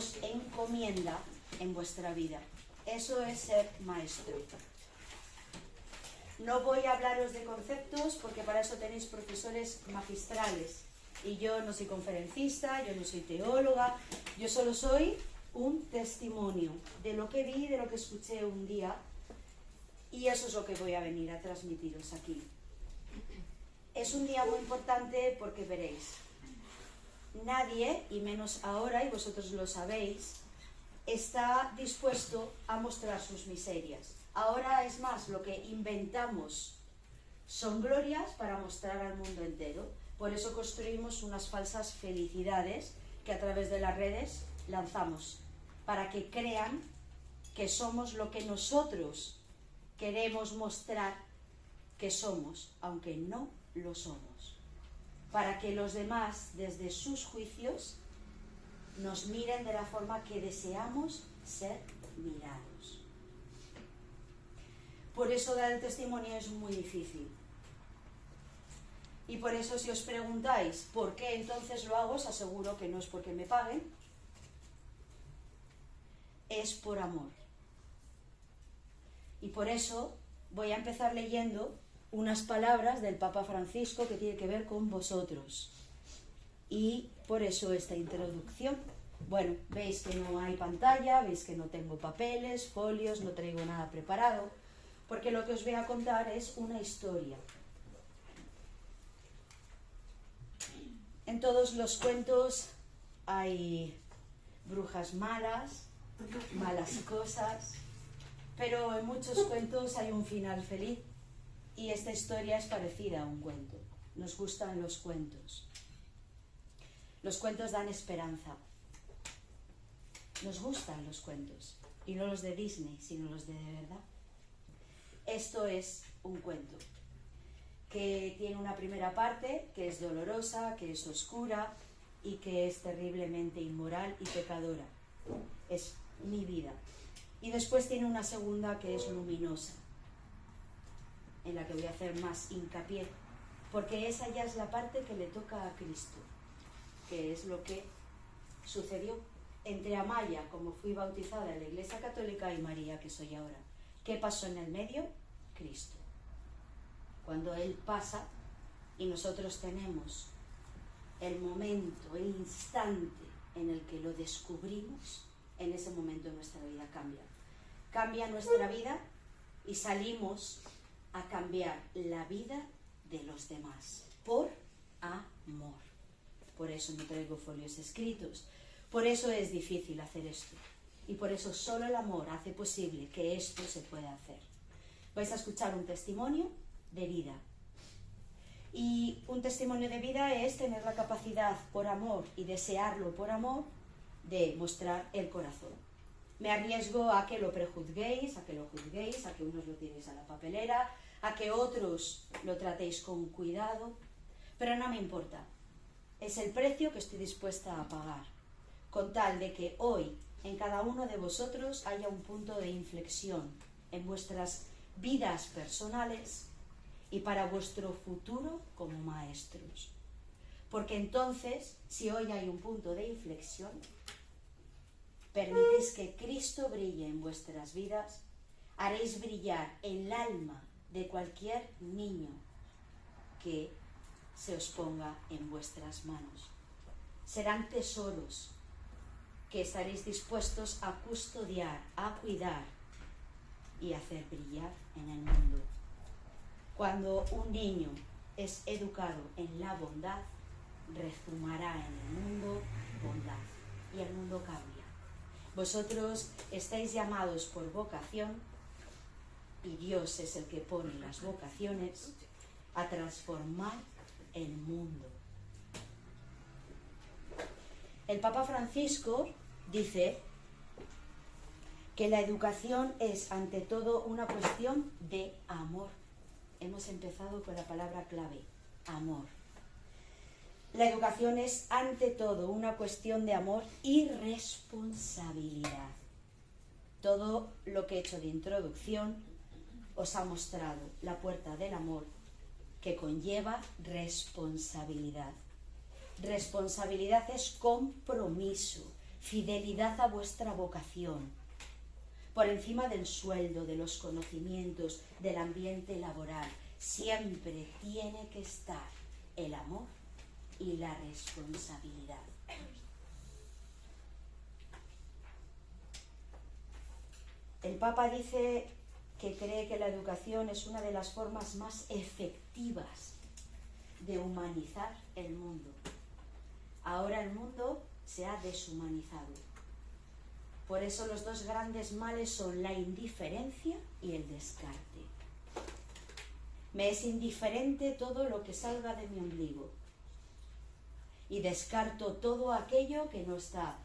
os encomienda en vuestra vida. Eso es ser maestro. No voy a hablaros de conceptos porque para eso tenéis profesores magistrales. Y yo no soy conferencista, yo no soy teóloga, yo solo soy un testimonio de lo que vi, de lo que escuché un día. Y eso es lo que voy a venir a transmitiros aquí. Es un día muy importante porque veréis, nadie, y menos ahora, y vosotros lo sabéis, está dispuesto a mostrar sus miserias. Ahora es más, lo que inventamos son glorias para mostrar al mundo entero. Por eso construimos unas falsas felicidades que a través de las redes lanzamos, para que crean que somos lo que nosotros queremos mostrar que somos, aunque no lo somos. Para que los demás, desde sus juicios, nos miren de la forma que deseamos ser mirados. Por eso dar el testimonio es muy difícil. Y por eso si os preguntáis por qué entonces lo hago, os aseguro que no es porque me paguen, es por amor. Y por eso voy a empezar leyendo unas palabras del Papa Francisco que tiene que ver con vosotros. Y por eso esta introducción. Bueno, veis que no hay pantalla, veis que no tengo papeles, folios, no traigo nada preparado, porque lo que os voy a contar es una historia. En todos los cuentos hay brujas malas, malas cosas, pero en muchos cuentos hay un final feliz. Y esta historia es parecida a un cuento. Nos gustan los cuentos. Los cuentos dan esperanza. Nos gustan los cuentos. Y no los de Disney, sino los de verdad. Esto es un cuento que tiene una primera parte que es dolorosa, que es oscura y que es terriblemente inmoral y pecadora. Es mi vida. Y después tiene una segunda que es luminosa, en la que voy a hacer más hincapié, porque esa ya es la parte que le toca a Cristo, que es lo que sucedió entre Amaya, como fui bautizada en la Iglesia Católica, y María, que soy ahora. ¿Qué pasó en el medio? Cristo. Cuando Él pasa y nosotros tenemos el momento, el instante en el que lo descubrimos, en ese momento nuestra vida cambia. Cambia nuestra vida y salimos a cambiar la vida de los demás, por amor. Por eso no traigo folios escritos, por eso es difícil hacer esto, y por eso solo el amor hace posible que esto se pueda hacer. Vais a escuchar un testimonio de vida, y un testimonio de vida es tener la capacidad por amor y desearlo por amor de mostrar el corazón. Me arriesgo a que lo prejuzguéis, a que lo juzguéis, a que unos lo tiréis a la papelera, a que otros lo tratéis con cuidado, pero no me importa. Es el precio que estoy dispuesta a pagar, con tal de que hoy en cada uno de vosotros haya un punto de inflexión en vuestras vidas personales y para vuestro futuro como maestros. Porque entonces, si hoy hay un punto de inflexión, permitís que Cristo brille en vuestras vidas, haréis brillar el alma de cualquier niño que se os ponga en vuestras manos. Serán tesoros que estaréis dispuestos a custodiar, a cuidar y hacer brillar en el mundo. Cuando un niño es educado en la bondad, rezumará en el mundo bondad y el mundo cambia. Vosotros estáis llamados por vocación, y Dios es el que pone las vocaciones, a transformar el mundo. El Papa Francisco dice que la educación es ante todo una cuestión de amor. Hemos empezado con la palabra clave, amor. La educación es ante todo una cuestión de amor y responsabilidad. Todo lo que he hecho de introducción os ha mostrado la puerta del amor, que conlleva responsabilidad. Responsabilidad es compromiso. fidelidad a vuestra vocación, por encima del sueldo, de los conocimientos, del ambiente laboral. Siempre tiene que estar el amor y la responsabilidad. El Papa dice que cree que la educación es una de las formas más efectivas de humanizar el mundo. Ahora el mundo se ha deshumanizado. Por eso los dos grandes males son la indiferencia y el descarte. Me es indiferente todo lo que salga de mi ombligo y descarto todo aquello que no está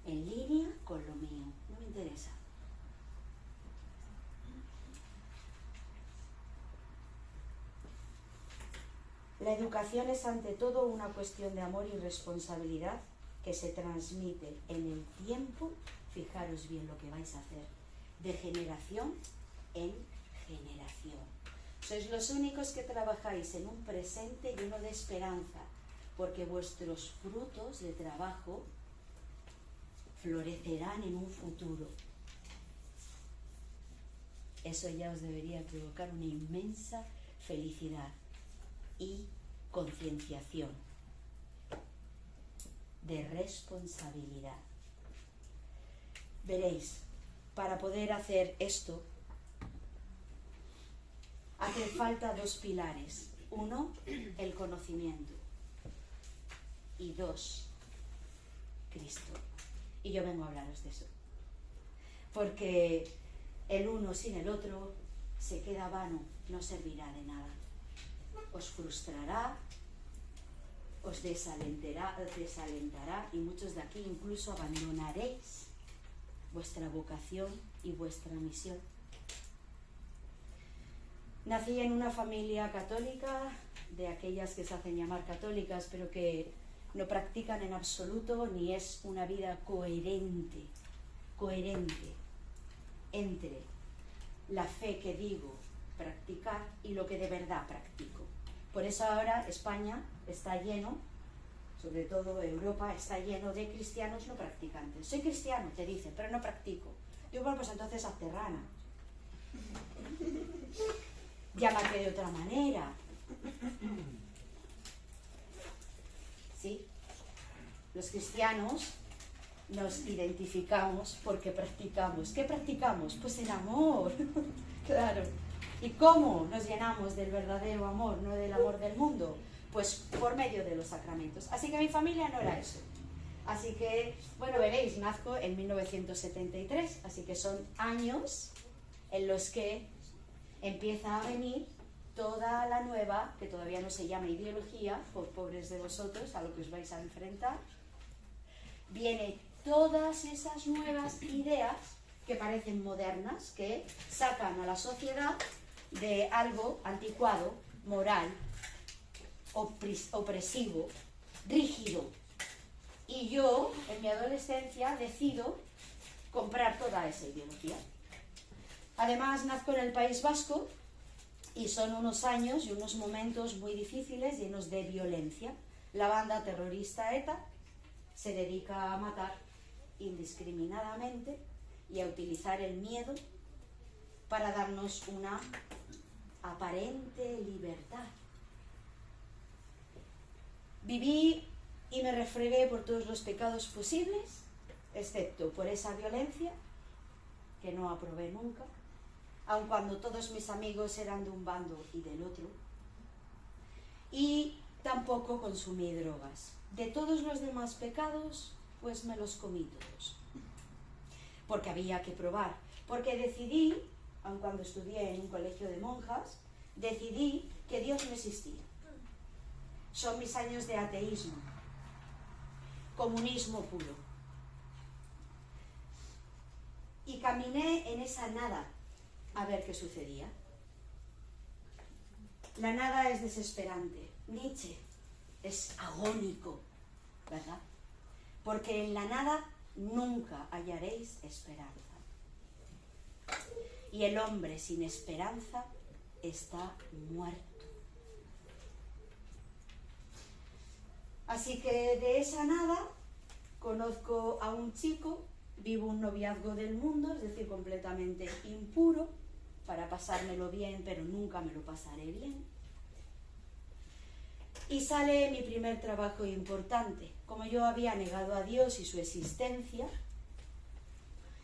en línea con lo mío. No me interesa. La educación es ante todo una cuestión de amor y responsabilidad que se transmite en el tiempo, fijaros bien lo que vais a hacer, de generación en generación. Sois los únicos que trabajáis en un presente lleno de esperanza, porque vuestros frutos de trabajo florecerán en un futuro. Eso ya os debería provocar una inmensa felicidad y concienciación de responsabilidad. Veréis, para poder hacer esto hace falta dos pilares. Uno, el conocimiento. Y dos, Cristo. Y yo vengo a hablaros de eso. Porque el uno sin el otro se queda vano, no servirá de nada. Os frustrará, os desalentará y muchos de aquí incluso abandonaréis vuestra vocación y vuestra misión. Nací en una familia católica, de aquellas que se hacen llamar católicas, pero que no practican en absoluto, ni es una vida coherente entre la fe que digo practicar y lo que de verdad practico. Por eso ahora España está lleno, sobre todo Europa, está lleno de cristianos no practicantes. Soy cristiano, te dicen, pero no practico. Digo, bueno, pues entonces hazte rana. Llámate de otra manera. ¿Sí? Los cristianos nos identificamos porque practicamos. ¿Qué practicamos? Pues el amor. Claro. ¿Y cómo nos llenamos del verdadero amor, no del amor del mundo? Pues por medio de los sacramentos. Así que mi familia no era eso. Así que, bueno, veréis, nazco en 1973, así que son años en los que empieza a venir toda la nueva, que todavía no se llama ideología, por pobres de vosotros, a lo que os vais a enfrentar. Vienen todas esas nuevas ideas que parecen modernas, que sacan a la sociedad de algo anticuado, moral, opresivo, rígido. Y yo, en mi adolescencia, decido comprar toda esa ideología. Además, nazco en el País Vasco y son unos años y unos momentos muy difíciles, llenos de violencia. La banda terrorista ETA se dedica a matar indiscriminadamente y a utilizar el miedo para darnos una aparente libertad. Viví y me refregué por todos los pecados posibles, excepto por esa violencia, que no aprobé nunca, aun cuando todos mis amigos eran de un bando y del otro, y tampoco consumí drogas. De todos los demás pecados, pues me los comí todos, porque había que probar, porque decidí, aun cuando estudié en un colegio de monjas, decidí que Dios no existía. Son mis años de ateísmo, comunismo puro. Y caminé en esa nada a ver qué sucedía. La nada es desesperante. Nietzsche es agónico, ¿verdad? Porque en la nada nunca hallaréis esperanza. Y el hombre sin esperanza está muerto. Así que de esa nada conozco a un chico, vivo un noviazgo del mundo, es decir, completamente impuro, para pasármelo bien, pero nunca me lo pasaré bien. Y sale mi primer trabajo importante. Como yo había negado a Dios y su existencia,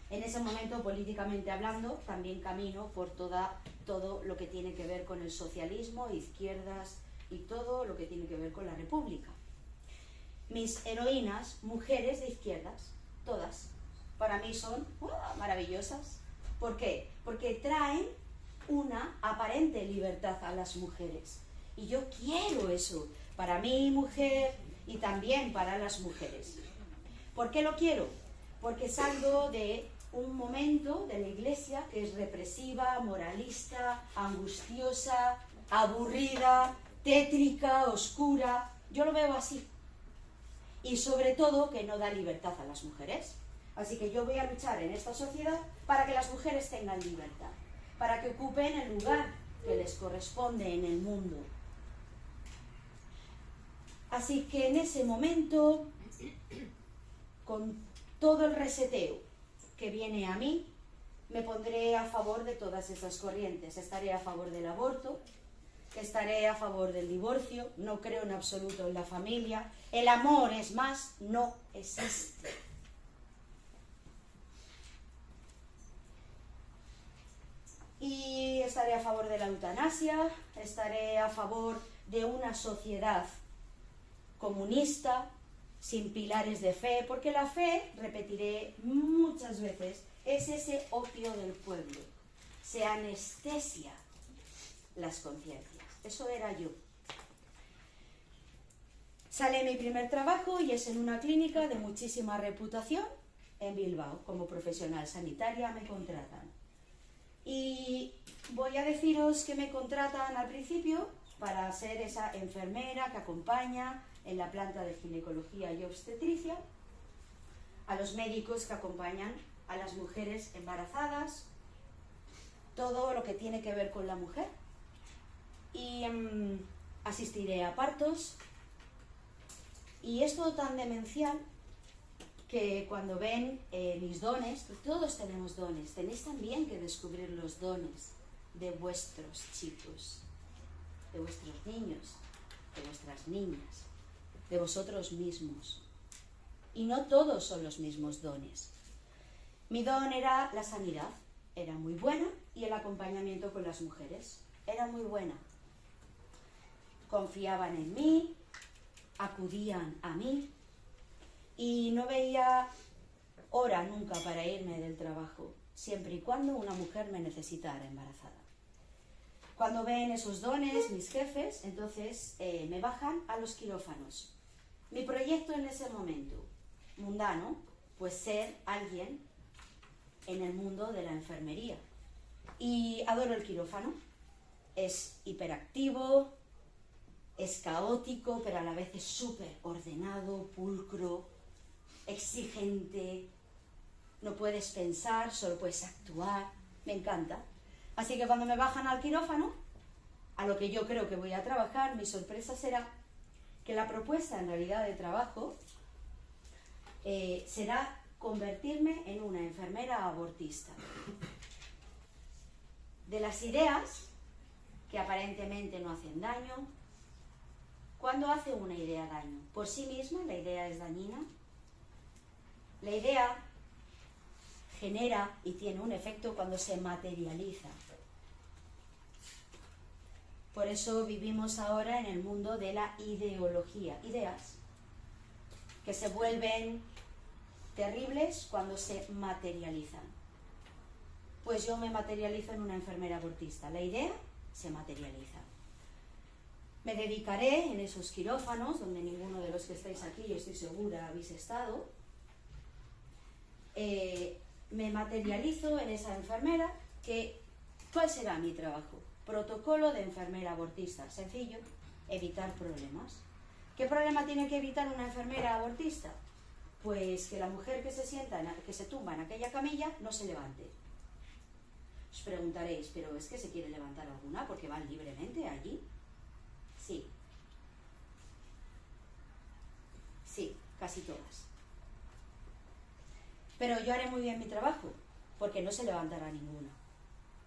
en ese momento, políticamente hablando, también camino por todo lo que tiene que ver con el socialismo, izquierdas y todo lo que tiene que ver con la república. Mis heroínas, mujeres de izquierdas, todas, para mí son maravillosas. ¿Por qué? Porque traen una aparente libertad a las mujeres. Y yo quiero eso para mi mujer y también para las mujeres. ¿Por qué lo quiero? Porque salgo de un momento de la Iglesia que es represiva, moralista, angustiosa, aburrida, tétrica, oscura. Yo lo veo así. Y sobre todo que no da libertad a las mujeres. Así que yo voy a luchar en esta sociedad para que las mujeres tengan libertad, para que ocupen el lugar que les corresponde en el mundo. Así que en ese momento, con todo el reseteo que viene a mí, me pondré a favor de todas esas corrientes. Estaré a favor del aborto, estaré a favor del divorcio, no creo en absoluto en la familia. El amor, es más, no existe. Y estaré a favor de la eutanasia, estaré a favor de una sociedad comunista, sin pilares de fe, porque la fe, repetiré muchas veces, es ese opio del pueblo. Se anestesia las conciencias. Eso era yo. Sale mi primer trabajo y es en una clínica de muchísima reputación en Bilbao. Como profesional sanitaria me contratan. Y voy a deciros que me contratan al principio para ser esa enfermera que acompaña en la planta de ginecología y obstetricia a los médicos que acompañan a las mujeres embarazadas, todo lo que tiene que ver con la mujer. Y asistiré a partos. Y es todo tan demencial que cuando ven mis dones, todos tenemos dones, tenéis también que descubrir los dones de vuestros chicos, de vuestros niños, de vuestras niñas, de vosotros mismos. Y no todos son los mismos dones. Mi don era la sanidad, era muy buena, y el acompañamiento con las mujeres, era muy buena. Confiaban en mí, acudían a mí, y no veía hora nunca para irme del trabajo, siempre y cuando una mujer me necesitara embarazada. Cuando ven esos dones, mis jefes, entonces me bajan a los quirófanos. Mi proyecto en ese momento, mundano, pues ser alguien en el mundo de la enfermería. Y adoro el quirófano. Es hiperactivo, es caótico, pero a la vez es súper ordenado, pulcro, exigente. No puedes pensar, solo puedes actuar. Me encanta. Así que cuando me bajan al quirófano, a lo que yo creo que voy a trabajar, mi sorpresa será que la propuesta en realidad de trabajo será convertirme en una enfermera abortista. De las ideas que aparentemente no hacen daño, ¿cuándo hace una idea daño? ¿Por sí misma la idea es dañina? La idea genera y tiene un efecto cuando se materializa. Por eso vivimos ahora en el mundo de la ideología, ideas que se vuelven terribles cuando se materializan. Pues yo me materializo en una enfermera abortista, la idea se materializa. Me dedicaré en esos quirófanos, donde ninguno de los que estáis aquí, yo estoy segura, habéis estado. Me materializo en esa enfermera que, ¿cuál será mi trabajo? Protocolo de enfermera abortista, sencillo, evitar problemas. ¿Qué problema tiene que evitar una enfermera abortista? Pues que la mujer que se tumba en aquella camilla no se levante. Os preguntaréis, ¿pero es que se quiere levantar alguna porque van libremente allí? Sí. Sí, casi todas. Pero yo haré muy bien mi trabajo, porque no se levantará ninguna.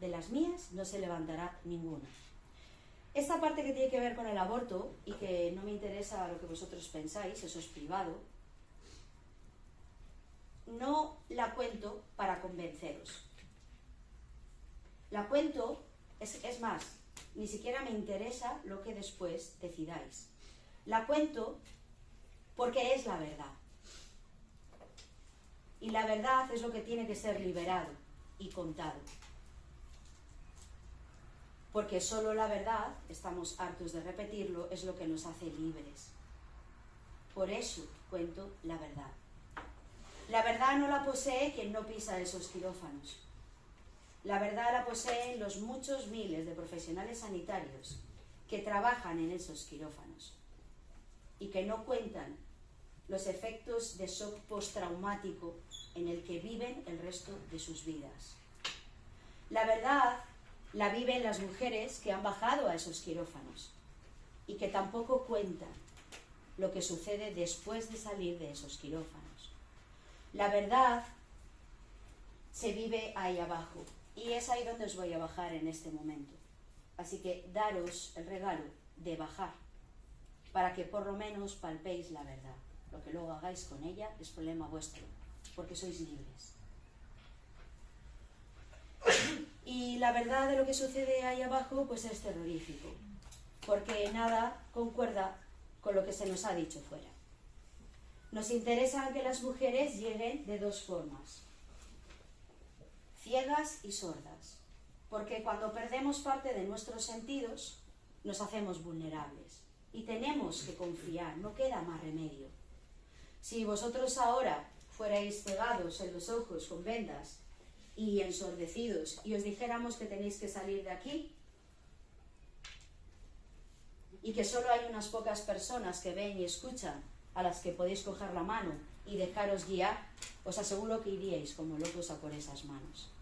De las mías no se levantará ninguna. Esta parte que tiene que ver con el aborto, y que no me interesa lo que vosotros pensáis, eso es privado, no la cuento para convenceros. La cuento, es más, ni siquiera me interesa lo que después decidáis. La cuento porque es la verdad. Y la verdad es lo que tiene que ser liberado y contado. Porque solo la verdad, estamos hartos de repetirlo, es lo que nos hace libres. Por eso cuento la verdad. La verdad no la posee quien no pisa esos quirófanos. La verdad la poseen los muchos miles de profesionales sanitarios que trabajan en esos quirófanos y que no cuentan los efectos de shock postraumático en el que viven el resto de sus vidas. La verdad la viven las mujeres que han bajado a esos quirófanos y que tampoco cuentan lo que sucede después de salir de esos quirófanos. La verdad se vive ahí abajo y es ahí donde os voy a bajar en este momento. Así que daros el regalo de bajar para que por lo menos palpéis la verdad. Lo que luego hagáis con ella es problema vuestro, porque sois libres. Y la verdad de lo que sucede ahí abajo pues es terrorífico, porque nada concuerda con lo que se nos ha dicho fuera. Nos interesa que las mujeres lleguen de dos formas, ciegas y sordas, porque cuando perdemos parte de nuestros sentidos nos hacemos vulnerables y tenemos que confiar, no queda más remedio. Si vosotros ahora fuerais cegados en los ojos con vendas y ensordecidos y os dijéramos que tenéis que salir de aquí y que solo hay unas pocas personas que ven y escuchan a las que podéis coger la mano y dejaros guiar, os aseguro que iríais como locos a por esas manos.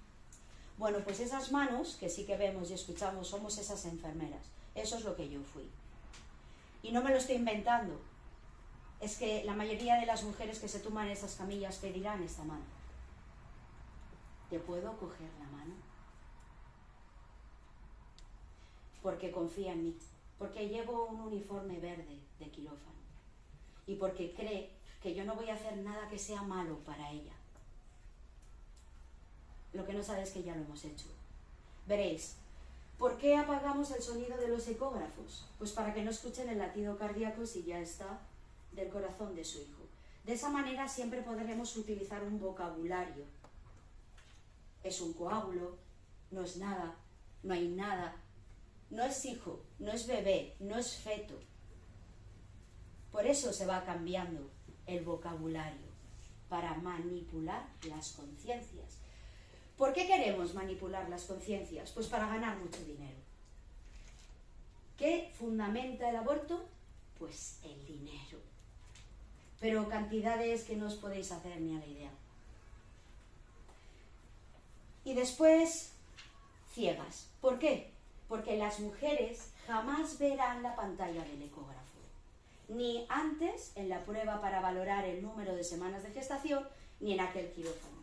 Bueno, pues esas manos que sí que vemos y escuchamos somos esas enfermeras. Eso es lo que yo fui. Y no me lo estoy inventando. Es que la mayoría de las mujeres que se tumban en esas camillas pedirán esta mano. ¿Te puedo coger la mano? Porque confía en mí. Porque llevo un uniforme verde de quirófano. Y porque cree que yo no voy a hacer nada que sea malo para ella. Lo que no sabe es que ya lo hemos hecho. Veréis, ¿por qué apagamos el sonido de los ecógrafos? Pues para que no escuchen el latido cardíaco si ya está del corazón de su hijo. De esa manera siempre podremos utilizar un vocabulario. Es un coágulo, no es nada, no hay nada, no es hijo, no es bebé, no es feto. Por eso se va cambiando el vocabulario, para manipular las conciencias. ¿Por qué queremos manipular las conciencias? Pues para ganar mucho dinero. ¿Qué fundamenta el aborto? Pues el dinero. Pero cantidades que no os podéis hacer ni a la idea. Y después, ciegas. ¿Por qué? Porque las mujeres jamás verán la pantalla del ecógrafo. Ni antes, en la prueba para valorar el número de semanas de gestación, ni en aquel quirófano.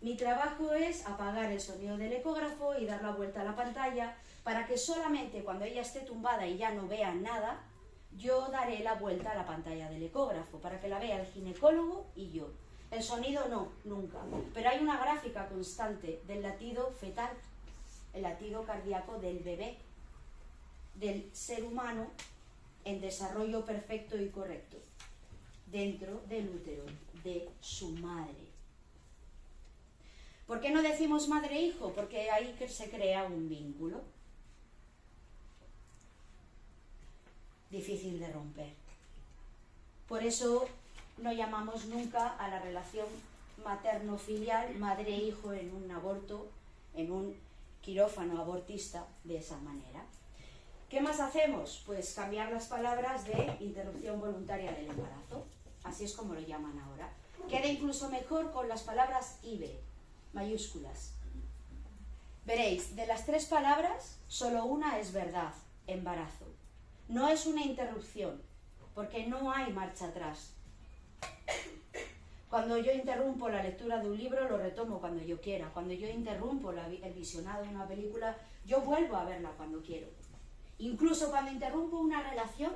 Mi trabajo es apagar el sonido del ecógrafo y dar la vuelta a la pantalla para que solamente cuando ella esté tumbada y ya no vea nada, yo daré la vuelta a la pantalla del ecógrafo para que la vea el ginecólogo y yo. El sonido no, nunca. Pero hay una gráfica constante del latido fetal, el latido cardíaco del bebé, del ser humano en desarrollo perfecto y correcto, dentro del útero de su madre. ¿Por qué no decimos madre-hijo? Porque ahí se crea un vínculo difícil de romper. Por eso no llamamos nunca a la relación materno-filial, madre-hijo en un aborto, en un quirófano abortista de esa manera. ¿Qué más hacemos? Pues cambiar las palabras de interrupción voluntaria del embarazo, así es como lo llaman ahora. Queda incluso mejor con las palabras IVE, mayúsculas. Veréis, de las tres palabras, solo una es verdad, embarazo. No es una interrupción, porque no hay marcha atrás. Cuando yo interrumpo la lectura de un libro, lo retomo cuando yo quiera. Cuando yo interrumpo el visionado de una película, yo vuelvo a verla cuando quiero. Incluso cuando interrumpo una relación,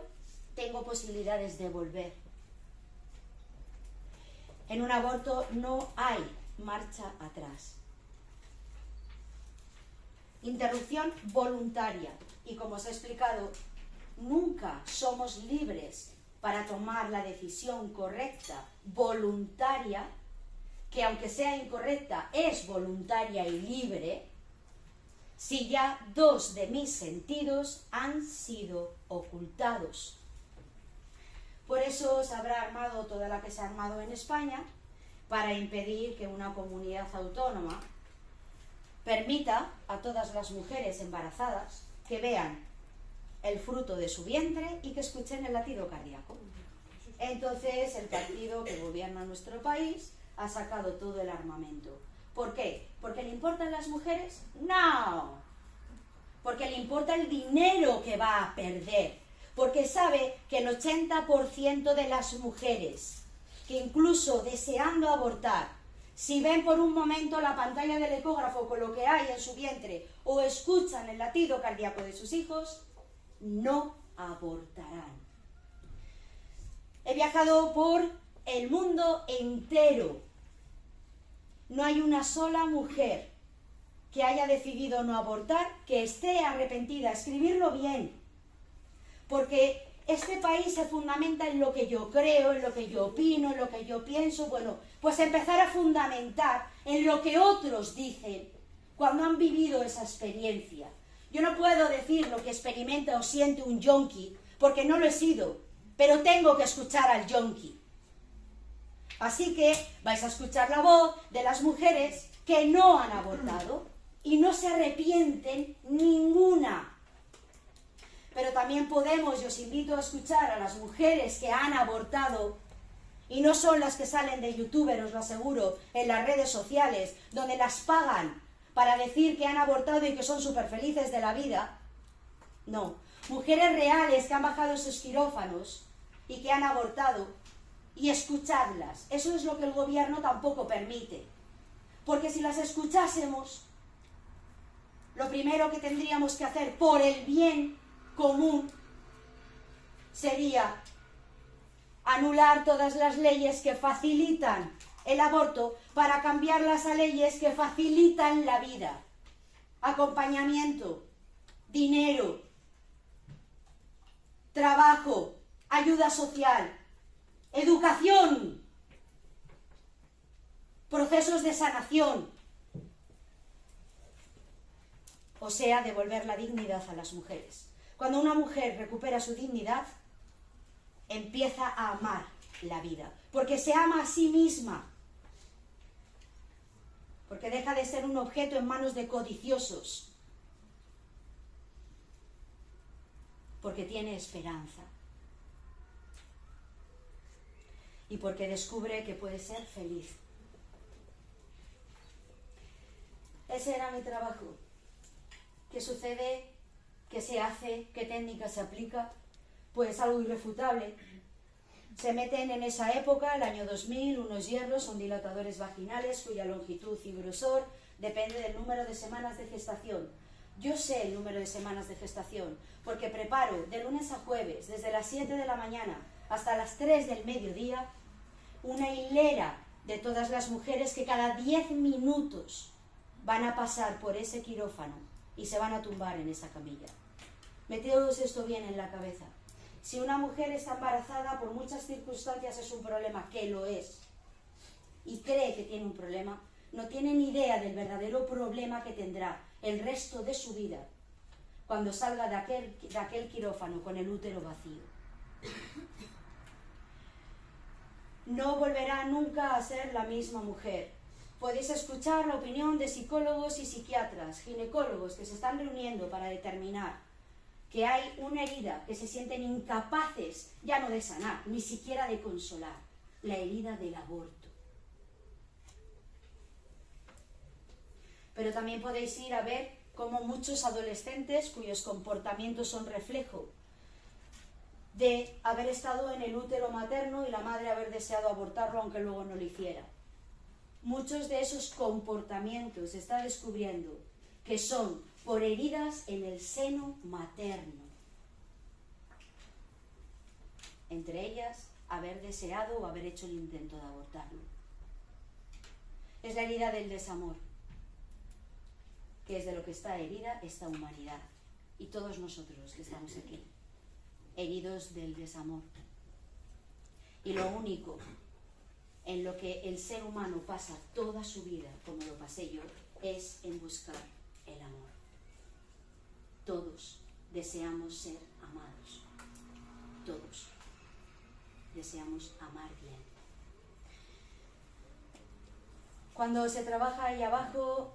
tengo posibilidades de volver. En un aborto no hay marcha atrás. Interrupción voluntaria. Y como os he explicado, nunca somos libres para tomar la decisión correcta, voluntaria, que aunque sea incorrecta, es voluntaria y libre, si ya 2 de mis sentidos han sido ocultados. Por eso se habrá armado toda la que se ha armado en España para impedir que una comunidad autónoma permita a todas las mujeres embarazadas que vean el fruto de su vientre y que escuchen el latido cardíaco. Entonces el partido que gobierna nuestro país ha sacado todo el armamento. ¿Por qué? ¿Porque le importan las mujeres? No. Porque le importa el dinero que va a perder. Porque sabe que el 80% de las mujeres que incluso deseando abortar, si ven por un momento la pantalla del ecógrafo con lo que hay en su vientre o escuchan el latido cardíaco de sus hijos, no abortarán. He viajado por el mundo entero. No hay una sola mujer que haya decidido no abortar que esté arrepentida. Escribirlo bien. Porque este país se fundamenta en lo que yo creo, en lo que yo opino, en lo que yo pienso. Bueno, pues empezar a fundamentar en lo que otros dicen cuando han vivido esa experiencia. Yo no puedo decir lo que experimenta o siente un yonki, porque no lo he sido, pero tengo que escuchar al yonki. Así que vais a escuchar la voz de las mujeres que no han abortado y no se arrepienten ninguna. Pero también podemos, y os invito a escuchar a las mujeres que han abortado, y no son las que salen de youtuber, os lo aseguro, en las redes sociales, donde las pagan para decir que han abortado y que son súper felices de la vida. No, mujeres reales que han bajado esos quirófanos y que han abortado, y escucharlas. Eso es lo que el gobierno tampoco permite. Porque si las escuchásemos, lo primero que tendríamos que hacer por el bien común sería anular todas las leyes que facilitan el aborto para cambiarlas a leyes que facilitan la vida. Acompañamiento, dinero, trabajo, ayuda social, educación, procesos de sanación. O sea, devolver la dignidad a las mujeres. Cuando una mujer recupera su dignidad, empieza a amar la vida, porque se ama a sí misma, porque deja de ser un objeto en manos de codiciosos, porque tiene esperanza y porque descubre que puede ser feliz. Ese era mi trabajo. ¿Qué sucede? ¿Qué se hace? ¿Qué técnica se aplica? Pues algo irrefutable. Se meten en esa época, el año 2000, unos hierros, son dilatadores vaginales cuya longitud y grosor depende del número de semanas de gestación. Yo sé el número de semanas de gestación porque preparo de lunes a jueves, desde las 7 de la mañana hasta las 3 del mediodía, una hilera de todas las mujeres que cada 10 minutos van a pasar por ese quirófano y se van a tumbar en esa camilla. Meteos esto bien en la cabeza. Si una mujer está embarazada, por muchas circunstancias es un problema, que lo es, y cree que tiene un problema, no tiene ni idea del verdadero problema que tendrá el resto de su vida cuando salga de aquel quirófano con el útero vacío. No volverá nunca a ser la misma mujer. Podéis escuchar la opinión de psicólogos y psiquiatras, ginecólogos que se están reuniendo para determinar que hay una herida que se sienten incapaces ya no de sanar, ni siquiera de consolar, la herida del aborto. Pero también podéis ir a ver cómo muchos adolescentes cuyos comportamientos son reflejo de haber estado en el útero materno y la madre haber deseado abortarlo aunque luego no lo hiciera. Muchos de esos comportamientos se está descubriendo que son por heridas en el seno materno. Entre ellas, haber deseado o haber hecho el intento de abortarlo. Es la herida del desamor, que es de lo que está herida esta humanidad. Y todos nosotros los que estamos aquí, heridos del desamor. Y lo único en lo que el ser humano pasa toda su vida, como lo pasé yo, es en buscar el amor. Todos deseamos ser amados. Todos deseamos amar bien. Cuando se trabaja ahí abajo,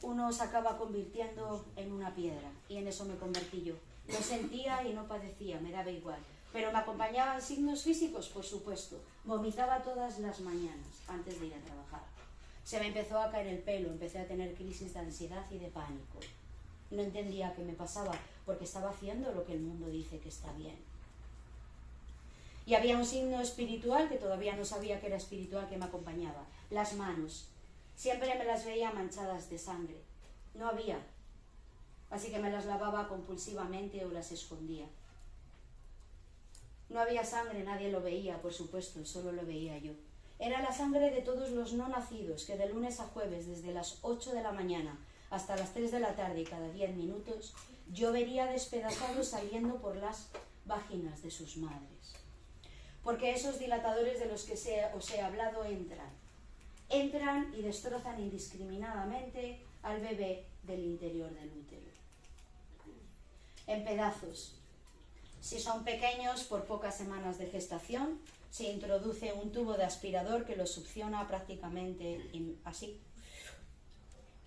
uno se acaba convirtiendo en una piedra, y en eso me convertí yo. Lo sentía y no padecía, me daba igual. Pero me acompañaban signos físicos, por supuesto. Vomitaba todas las mañanas antes de ir a trabajar. Se me empezó a caer el pelo, empecé a tener crisis de ansiedad y de pánico. No entendía qué me pasaba, porque estaba haciendo lo que el mundo dice que está bien. Y había un signo espiritual, que todavía no sabía que era espiritual, que me acompañaba. Las manos. Siempre me las veía manchadas de sangre. No había. Así que me las lavaba compulsivamente o las escondía. No había sangre, nadie lo veía, por supuesto, solo lo veía yo. Era la sangre de todos los no nacidos que de lunes a jueves, desde las 8 de la mañana hasta las 3 de la tarde y cada 10 minutos, yo vería despedazados saliendo por las vaginas de sus madres. Porque esos dilatadores de los que os he hablado entran y destrozan indiscriminadamente al bebé del interior del útero. En pedazos. Si son pequeños, por pocas semanas de gestación, se introduce un tubo de aspirador que lo succiona prácticamente así.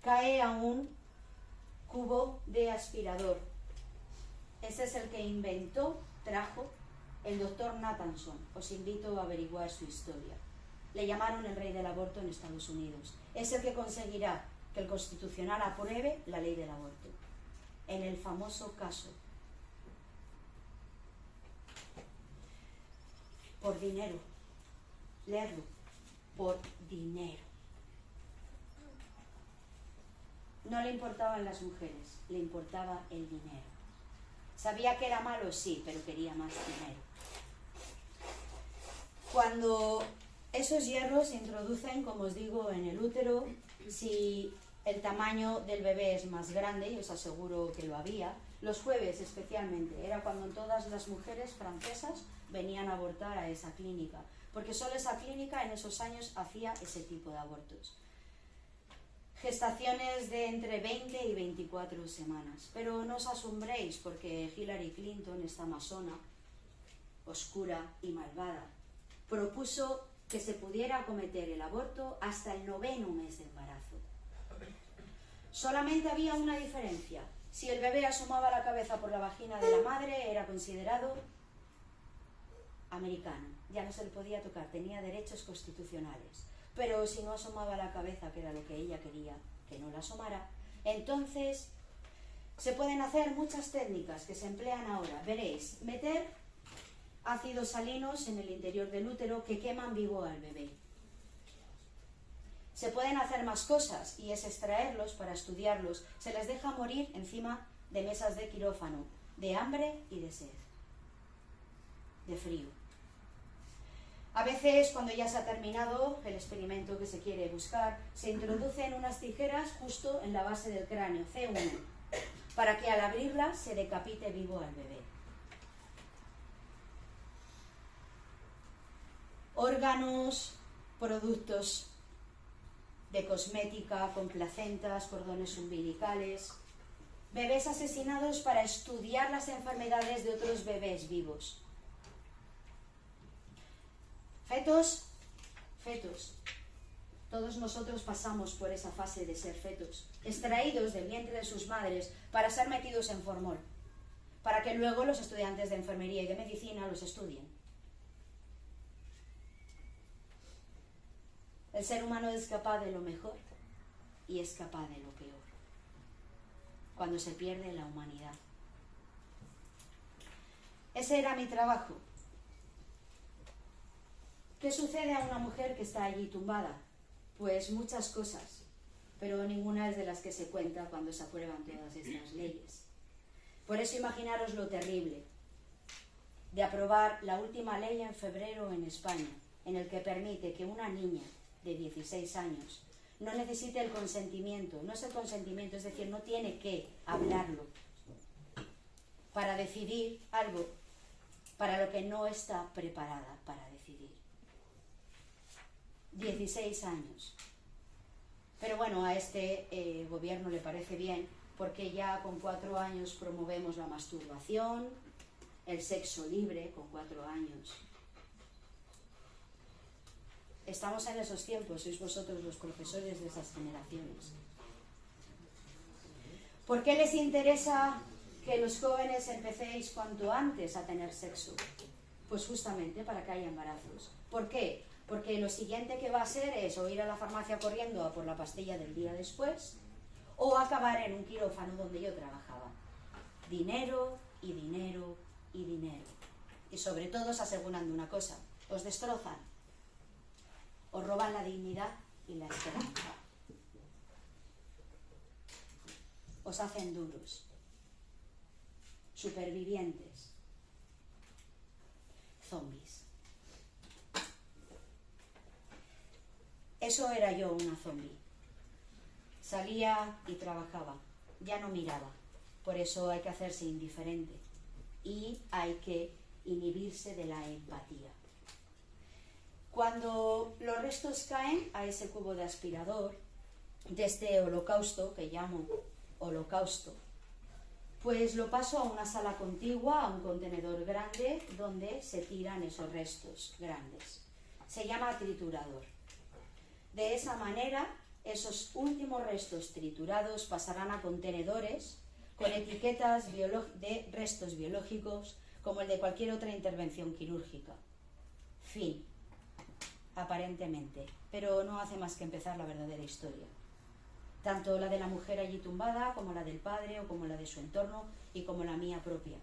Cae a un cubo de aspirador. Ese es el que trajo el doctor Nathanson. Os invito a averiguar su historia. Le llamaron el rey del aborto en Estados Unidos. Es el que conseguirá que el Constitucional apruebe la ley del aborto. En el famoso caso. Por dinero. Leerlo. Por dinero. No le importaban las mujeres, le importaba el dinero. Sabía que era malo, sí, pero quería más dinero. Cuando esos hierros se introducen, como os digo, en el útero, si el tamaño del bebé es más grande, y os aseguro que lo había, los jueves especialmente, era cuando todas las mujeres francesas venían a abortar a esa clínica, porque solo esa clínica en esos años hacía ese tipo de abortos. Gestaciones de entre 20 y 24 semanas. Pero no os asombréis porque Hillary Clinton, esta masona, oscura y malvada, propuso que se pudiera cometer el aborto hasta el 9º mes de embarazo. Solamente había una diferencia. Si el bebé asomaba la cabeza por la vagina de la madre, era considerado americano. Ya no se le podía tocar, tenía derechos constitucionales. Pero si no asomaba la cabeza, que era lo que ella quería, que no la asomara, entonces se pueden hacer muchas técnicas que se emplean ahora. Veréis, meter ácidos salinos en el interior del útero que queman vivo al bebé. Se pueden hacer más cosas y es extraerlos para estudiarlos. Se les deja morir encima de mesas de quirófano, de hambre y de sed, de frío. A veces, cuando ya se ha terminado el experimento que se quiere buscar, se introducen unas tijeras justo en la base del cráneo, C1, para que al abrirla se decapite vivo al bebé. Órganos, productos de cosmética con placentas, cordones umbilicales, bebés asesinados para estudiar las enfermedades de otros bebés vivos. Fetos. Todos nosotros pasamos por esa fase de ser fetos, extraídos del vientre de sus madres para ser metidos en formol, para que luego los estudiantes de enfermería y de medicina los estudien. El ser humano es capaz de lo mejor y es capaz de lo peor, cuando se pierde la humanidad. Ese era mi trabajo. ¿Qué sucede a una mujer que está allí tumbada? Pues muchas cosas, pero ninguna es de las que se cuenta cuando se aprueban todas estas leyes. Por eso imaginaros lo terrible de aprobar la última ley en febrero en España, en el que permite que una niña de 16 años no necesite el consentimiento, no es el consentimiento, es decir, no tiene que hablarlo para decidir algo para lo que no está preparada para decidir. 16 años. Pero bueno, a este gobierno le parece bien, porque ya con 4 años promovemos la masturbación, el sexo libre con 4 años. Estamos en esos tiempos, sois vosotros los profesores de esas generaciones. ¿Por qué les interesa que los jóvenes empecéis cuanto antes a tener sexo? Pues justamente para que haya embarazos. ¿Por qué? Porque lo siguiente que va a ser es o ir a la farmacia corriendo a por la pastilla del día después, o acabar en un quirófano donde yo trabajaba. Dinero y dinero y dinero. Y sobre todo os aseguran de una cosa: os destrozan, os roban la dignidad y la esperanza, os hacen duros, supervivientes, zombies. Eso era yo, una zombie. Salía y trabajaba, ya no miraba. Por eso hay que hacerse indiferente y hay que inhibirse de la empatía. Cuando los restos caen a ese cubo de aspirador, de este holocausto, que llamo holocausto, pues lo paso a una sala contigua, a un contenedor grande, donde se tiran esos restos grandes. Se llama triturador. De esa manera, esos últimos restos triturados pasarán a contenedores con etiquetas de restos biológicos, como el de cualquier otra intervención quirúrgica. Fin. Aparentemente, pero no hace más que empezar la verdadera historia. Tanto la de la mujer allí tumbada, como la del padre, o como la de su entorno, y como la mía propia.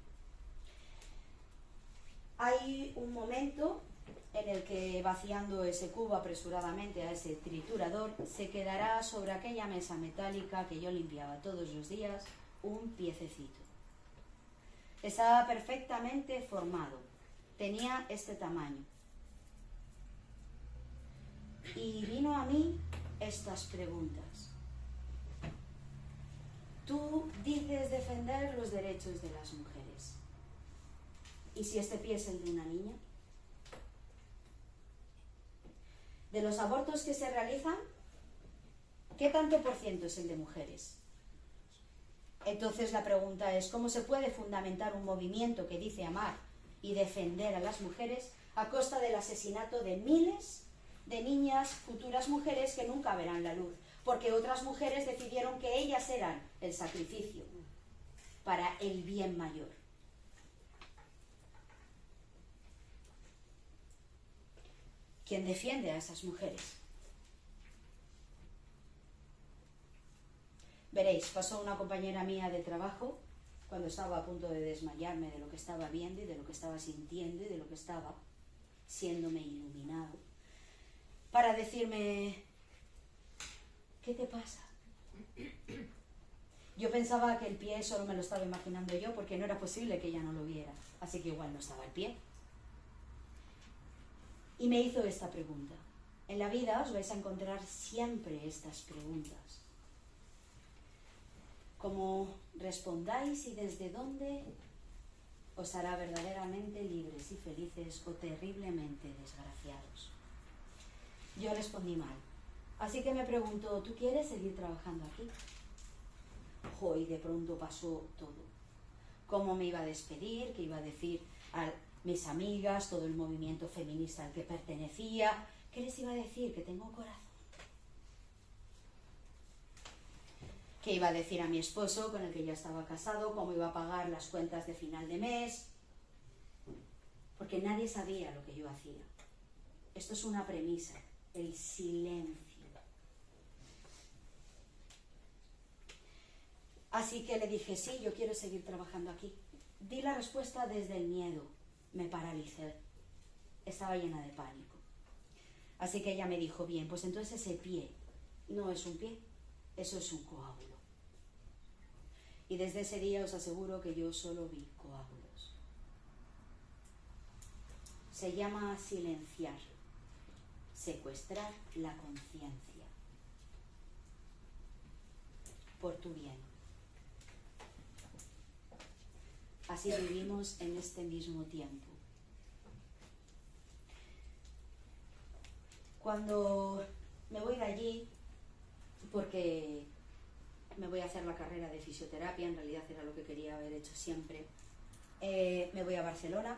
Hay un momento en el que, vaciando ese cubo apresuradamente a ese triturador, se quedará sobre aquella mesa metálica que yo limpiaba todos los días un piececito. Estaba perfectamente formado, tenía este tamaño. Y vino a mí estas preguntas. Tú dices defender los derechos de las mujeres. ¿Y si este pie es el de una niña? De los abortos que se realizan, ¿qué tanto por ciento es el de mujeres? Entonces la pregunta es, ¿cómo se puede fundamentar un movimiento que dice amar y defender a las mujeres a costa del asesinato de miles de niñas, futuras mujeres que nunca verán la luz? Porque otras mujeres decidieron que ellas eran el sacrificio para el bien mayor. ¿Quién defiende a esas mujeres? Veréis, pasó una compañera mía de trabajo cuando estaba a punto de desmayarme de lo que estaba viendo y de lo que estaba sintiendo y de lo que estaba siéndome iluminado, para decirme: ¿qué te pasa? Yo pensaba que el pie solo me lo estaba imaginando yo, porque no era posible que ella no lo viera, así que igual no estaba el pie. Y me hizo esta pregunta. En la vida os vais a encontrar siempre estas preguntas. Como respondáis y desde dónde, os hará verdaderamente libres y felices o terriblemente desgraciados. Yo respondí mal. Así que me preguntó: ¿tú quieres seguir trabajando aquí? Y de pronto pasó todo. ¿Cómo me iba a despedir? ¿Qué iba a decir a mis amigas, todo el movimiento feminista al que pertenecía? ¿Qué les iba a decir? Que tengo corazón. ¿Qué iba a decir a mi esposo, con el que ya estaba casado? ¿Cómo iba a pagar las cuentas de final de mes? Porque nadie sabía lo que yo hacía. Esto es una premisa, el silencio. Así que le dije: sí, yo quiero seguir trabajando aquí. di la respuesta desde el miedo, me paralicé, estaba llena de pánico. Así que ella me dijo, bien, pues entonces ese pie no es un pie, eso es un coágulo. Y desde ese día os aseguro que yo solo vi coágulos. Se llama silenciar, secuestrar la conciencia, por tu bien. Así vivimos en este mismo tiempo. Cuando me voy de allí, porque me voy a hacer la carrera de fisioterapia, en realidad era lo que quería haber hecho siempre, me voy a Barcelona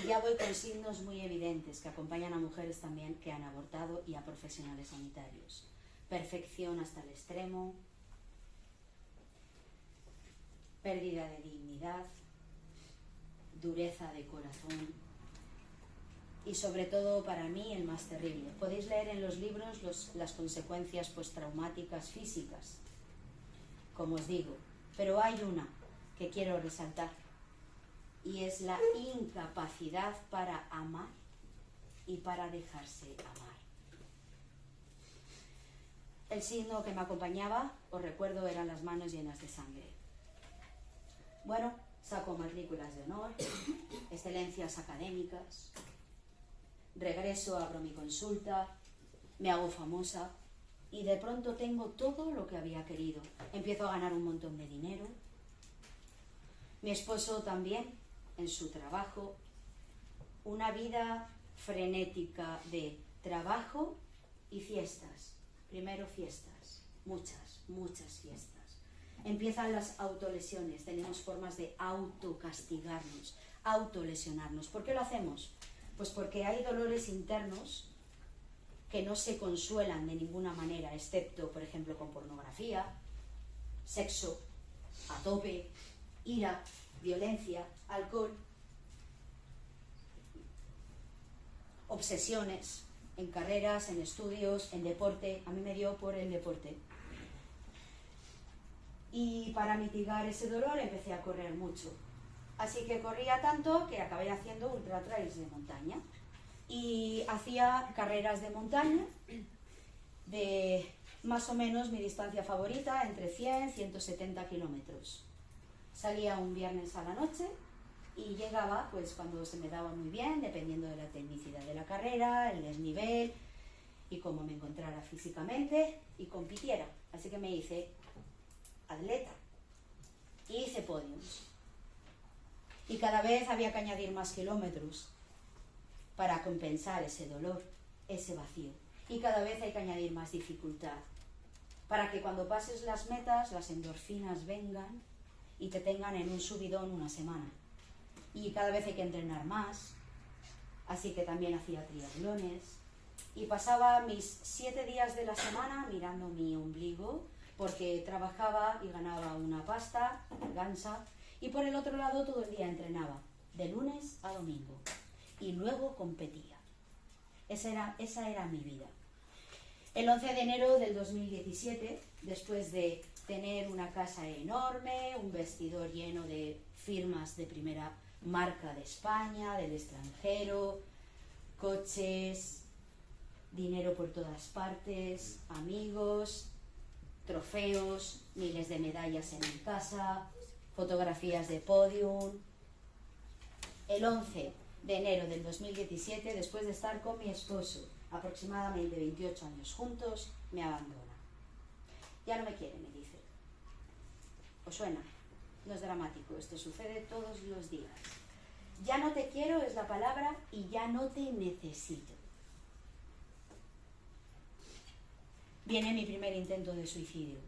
y ya voy con signos muy evidentes que acompañan a mujeres también que han abortado y a profesionales sanitarios. Perfección hasta el extremo, pérdida de dignidad, dureza de corazón y sobre todo para mí el más terrible. Podéis leer en los libros las consecuencias postraumáticas físicas, como os digo, pero hay una que quiero resaltar y es la incapacidad para amar y para dejarse amar. El signo que me acompañaba, os recuerdo, eran las manos llenas de sangre. Bueno, saco matrículas de honor, excelencias académicas, regreso, abro mi consulta, me hago famosa y de pronto tengo todo lo que había querido. Empiezo a ganar un montón de dinero. Mi esposo también, en su trabajo, una vida frenética de trabajo y fiestas. Primero fiestas, muchas fiestas. Empiezan las autolesiones, tenemos formas de autocastigarnos, autolesionarnos. ¿Por qué lo hacemos? Pues porque hay dolores internos que no se consuelan de ninguna manera, excepto, por ejemplo, con pornografía, sexo a tope, ira, violencia, alcohol, obsesiones en carreras, en estudios, en deporte. A mí me dio por el deporte. Y para mitigar ese dolor empecé a correr mucho. Así que corría tanto que acabé haciendo ultra trails de montaña. Y hacía carreras de montaña de más o menos mi distancia favorita, entre 100 y 170 kilómetros. Salía un viernes a la noche y llegaba pues cuando se me daba muy bien, dependiendo de la tecnicidad de la carrera, el desnivel y cómo me encontrara físicamente y compitiera. Así que me hice atleta y hice podiums. Y cada vez había que añadir más kilómetros para compensar ese dolor, ese vacío. Y cada vez hay que añadir más dificultad para que cuando pases las metas, las endorfinas vengan y te tengan en un subidón una semana. Y cada vez hay que entrenar más, así que también hacía triatlones. Y pasaba mis 7 días de la semana mirando mi ombligo, porque trabajaba y ganaba una pasta, gansa, y por el otro lado todo el día entrenaba, de lunes a domingo, y luego competía. Esa era mi vida. El 11 de enero del 2017, después de tener una casa enorme, un vestidor lleno de firmas de primera marca de España, del extranjero, coches, dinero por todas partes, amigos, trofeos, miles de medallas en mi casa, fotografías de podium. El 11 de enero del 2017, después de estar con mi esposo aproximadamente 28 años juntos, me abandona. Ya no me quiere, me dice. ¿Os suena? No es dramático, esto sucede todos los días. Ya no te quiero es la palabra y ya no te necesito. Viene mi primer intento de suicidio.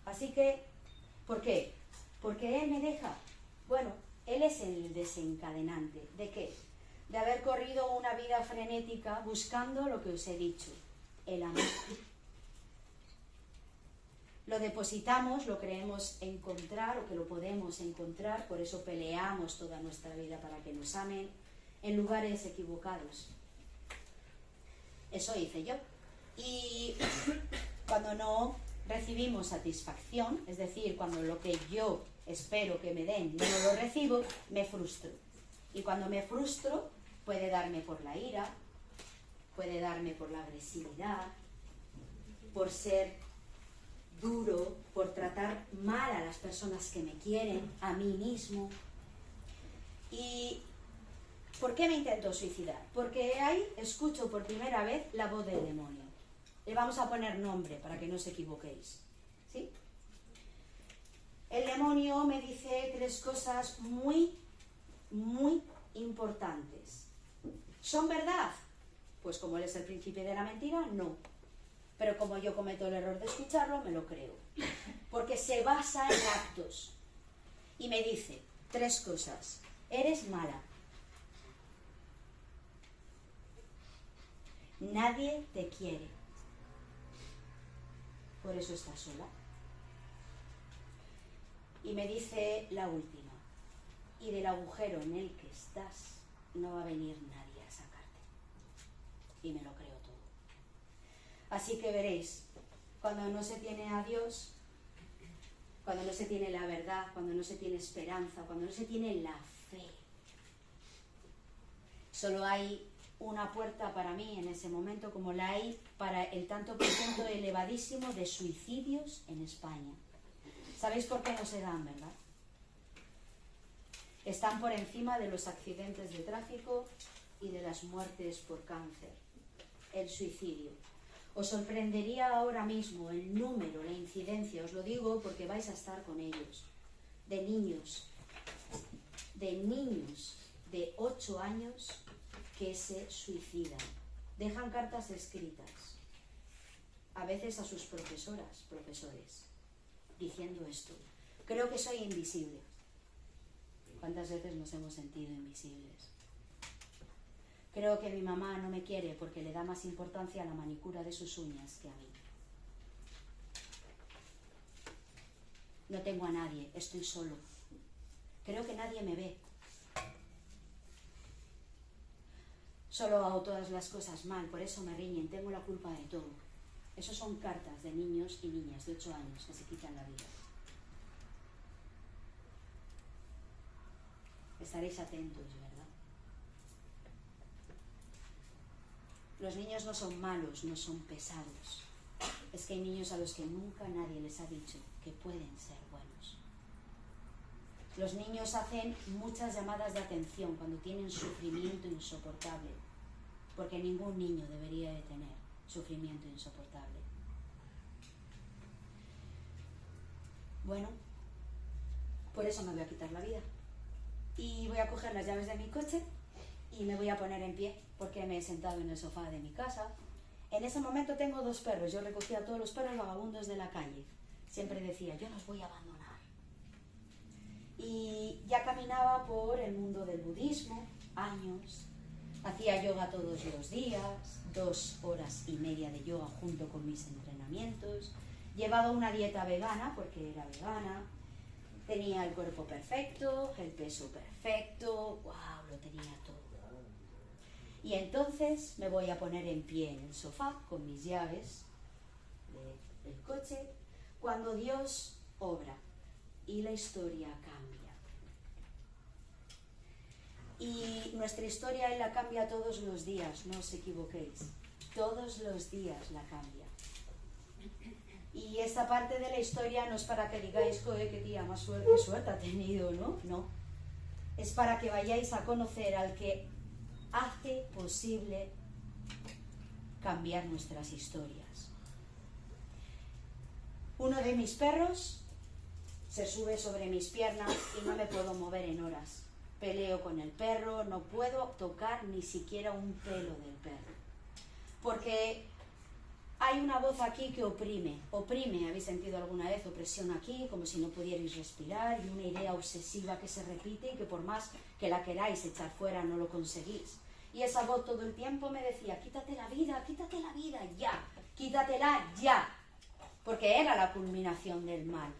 Así que, ¿por qué? Porque él me deja. Bueno, él es el desencadenante. ¿De qué? De haber corrido una vida frenética buscando lo que os he dicho, el amor. Lo depositamos, lo creemos encontrar o que lo podemos encontrar, por eso peleamos toda nuestra vida para que nos amen, en lugares equivocados. Eso hice yo. Y cuando no recibimos satisfacción, es decir, cuando lo que yo espero que me den no lo recibo, me frustro. Y cuando me frustro, puede darme por la ira, puede darme por la agresividad, por ser duro, por tratar mal a las personas que me quieren, a mí mismo. ¿Y por qué me intento suicidar? Porque ahí escucho por primera vez la voz del demonio. Le vamos a poner nombre para que no os equivoquéis, ¿sí? El demonio me dice 3 cosas muy, muy importantes. ¿Son verdad? Pues como él es el príncipe de la mentira, no. Pero como yo cometo el error de escucharlo, me lo creo. Porque se basa en actos. Y me dice 3 cosas. Eres mala. Nadie te quiere. Por eso estás sola. Y me dice la última. Y del agujero en el que estás no va a venir nadie a sacarte. Y me lo creo todo. Así que veréis, cuando no se tiene a Dios, cuando no se tiene la verdad, cuando no se tiene esperanza, cuando no se tiene la fe, solo hay una puerta para mí en ese momento, como la hay para el tanto por ciento elevadísimo de suicidios en España. ¿Sabéis por qué no se dan, verdad? Están por encima de los accidentes de tráfico y de las muertes por cáncer. El suicidio. Os sorprendería ahora mismo el número, la incidencia, os lo digo porque vais a estar con ellos, de niños de 8 años que se suicidan. Dejan cartas escritas, a veces a sus profesores, diciendo esto. Creo que soy invisible. ¿Cuántas veces nos hemos sentido invisibles? Creo que mi mamá no me quiere porque le da más importancia a la manicura de sus uñas que a mí. No tengo a nadie, estoy solo. Creo que nadie me ve. Solo hago todas las cosas mal, por eso me riñen, tengo la culpa de todo. Esos son cartas de niños y niñas de 8 años que se quitan la vida. Estaréis atentos, ¿verdad? Los niños no son malos, no son pesados. Es que hay niños a los que nunca nadie les ha dicho que pueden ser buenos. Los niños hacen muchas llamadas de atención cuando tienen sufrimiento insoportable, porque ningún niño debería de tener sufrimiento insoportable. Bueno, por eso me voy a quitar la vida. Y voy a coger las llaves de mi coche y me voy a poner en pie porque me he sentado en el sofá de mi casa. En ese momento tengo 2 perros. Yo recogía a todos los perros vagabundos de la calle. Siempre decía, yo los voy a abandonar. Y ya caminaba por el mundo del budismo, años. Hacía yoga todos los días, 2 horas y media de yoga junto con mis entrenamientos. Llevaba una dieta vegana porque era vegana. Tenía el cuerpo perfecto, el peso perfecto, wow, lo tenía todo. Y entonces me voy a poner en pie en el sofá con mis llaves del coche cuando Dios obra y la historia cambia. Y nuestra historia Él la cambia todos los días, no os equivoquéis. Todos los días la cambia. Y esta parte de la historia no es para que digáis, joder, qué tía, qué suerte ha tenido, ¿no? No. Es para que vayáis a conocer al que hace posible cambiar nuestras historias. Uno de mis perros se sube sobre mis piernas y no me puedo mover en horas. Peleo con el perro, no puedo tocar ni siquiera un pelo del perro. Porque hay una voz aquí que oprime, ¿habéis sentido alguna vez opresión aquí, como si no pudierais respirar, y una idea obsesiva que se repite y que por más que la queráis echar fuera no lo conseguís? Y esa voz todo el tiempo me decía, quítate la vida, ya, quítatela ya, porque era la culminación del mal.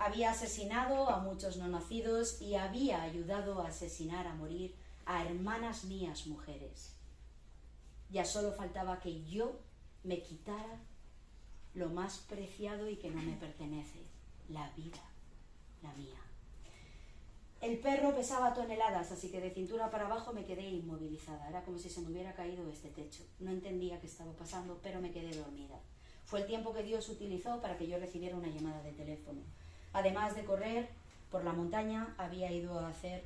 Había asesinado a muchos no nacidos y había ayudado a asesinar, a morir a hermanas mías mujeres. Ya solo faltaba que yo me quitara lo más preciado y que no me pertenece, la vida, la mía. El perro pesaba toneladas, así que de cintura para abajo me quedé inmovilizada. Era como si se me hubiera caído este techo. No entendía qué estaba pasando, pero me quedé dormida. Fue el tiempo que Dios utilizó para que yo recibiera una llamada de teléfono. Además de correr por la montaña, había ido a hacer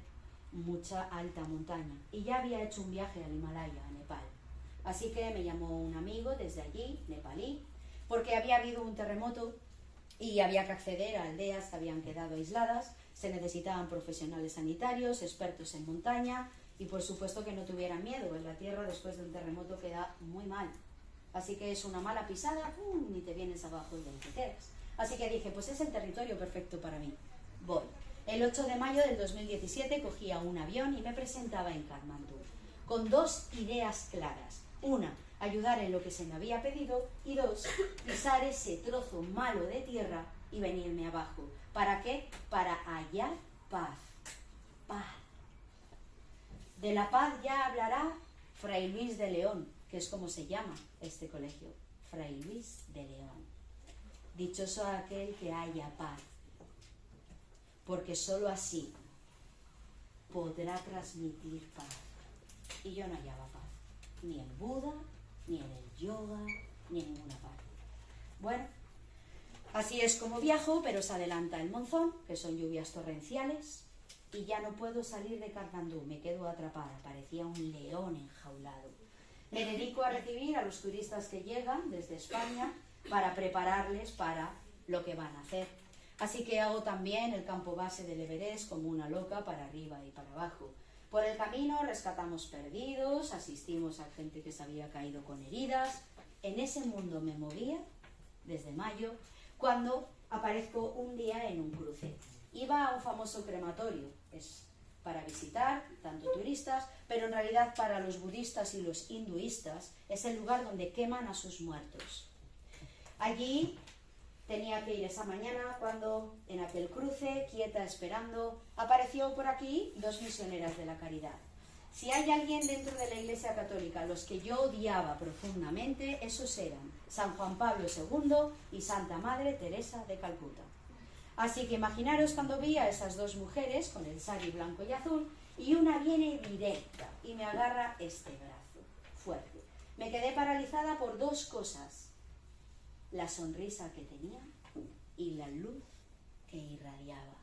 mucha alta montaña y ya había hecho un viaje al Himalaya, a Nepal. Así que me llamó un amigo desde allí, nepalí, porque había habido un terremoto y había que acceder a aldeas que habían quedado aisladas. Se necesitaban profesionales sanitarios, expertos en montaña y por supuesto que no tuvieran miedo. En la tierra después de un terremoto queda muy mal. Así que es una mala pisada, ¡pum!, y te vienes abajo y te quedas. Así que dije, pues es el territorio perfecto para mí. Voy. El 8 de mayo del 2017 cogía un avión y me presentaba en Katmandú, con dos ideas claras. Una, ayudar en lo que se me había pedido, y dos, pisar ese trozo malo de tierra y venirme abajo. ¿Para qué? Para hallar paz. Paz. De la paz ya hablará Fray Luis de León, que es como se llama este colegio, Fray Luis de León. Dichoso aquel que haya paz, porque sólo así podrá transmitir paz. Y yo no hallaba paz, ni en Buda, ni en el yoga, ni en ninguna parte. Bueno, así es como viajo, pero se adelanta el monzón, que son lluvias torrenciales, y ya no puedo salir de Katmandú, me quedo atrapada, parecía un león enjaulado. Me dedico a recibir a los turistas que llegan desde España para prepararles para lo que van a hacer. Así que hago también el campo base del Everest como una loca para arriba y para abajo. Por el camino rescatamos perdidos, asistimos a gente que se había caído con heridas. En ese mundo me movía desde mayo, cuando aparezco un día en un cruce. Iba a un famoso crematorio, es para visitar, tanto turistas, pero en realidad para los budistas y los hinduistas es el lugar donde queman a sus muertos. Allí tenía que ir esa mañana cuando en aquel cruce, quieta esperando, apareció por aquí dos misioneras de la caridad. Si hay alguien dentro de la Iglesia Católica a los que yo odiaba profundamente, esos eran San Juan Pablo II y Santa Madre Teresa de Calcuta. Así que imaginaros cuando vi a esas dos mujeres con el sari blanco y azul, y una viene directa y me agarra este brazo fuerte. Me quedé paralizada por dos cosas: la sonrisa que tenía y la luz que irradiaba.